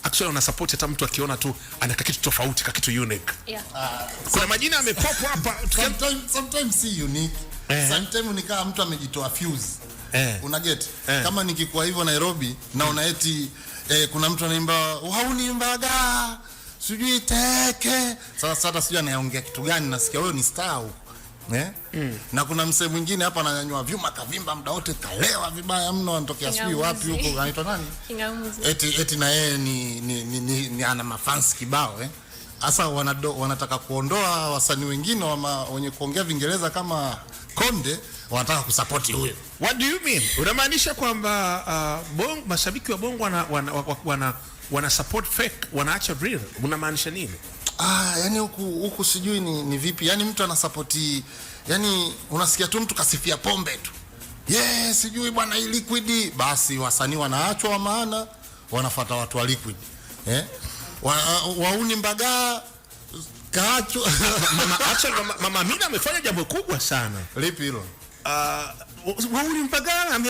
actually una support hata mtu akiona tu ana kitu tofauti, kitu unique. Kuna majina yamepop hapa. Sometimes si unique. Sometimes ni kama mtu amejitoa fuse. Una get? Kama nikikuwa hivyo Nairobi naona eti kuna mtu anaimba haunimbaga sijui teke. Sasa hata sijui anaongea kitu gani, nasikia huyo ni star huko. Na kuna msee mwingine hapa ananyanyua vyuma kavimba muda wote, kalewa vibaya mno, anatokea sijui wapi huko, anaitwa nani? Eti na yeye ni ana mafans kibao Sasa wanataka kuondoa wasanii wengine wenye kuongea Kiingereza kama Konde, wanataka kusupport huyo. What do you mean? Unamaanisha kwamba mashabiki wa Bongo wana support fake, wanaacha real? Unamaanisha nini? Yani huku sijui ni vipi. Yani mtu anasupporti, yani unasikia tu mtu kasifia pombe tu. Sijui bwana hii Liquid, basi wasanii wanaachwa wa maana, wanafuata watu wa Liquid. Wauni Mbaga kaacho. Mama Amina amefanya jambo kubwa sana. Lipi hilo? Wauni Mbaga